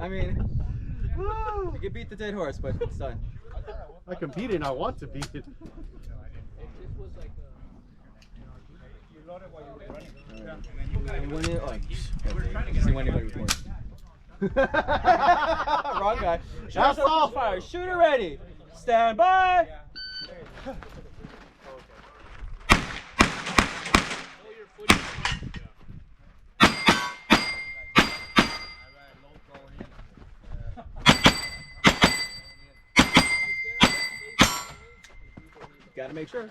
I mean, you can beat the dead horse, but it's done. I competed and I want to beat it. Wrong guy. That's all. Fire. Shooter ready. Stand by. Gotta make sure.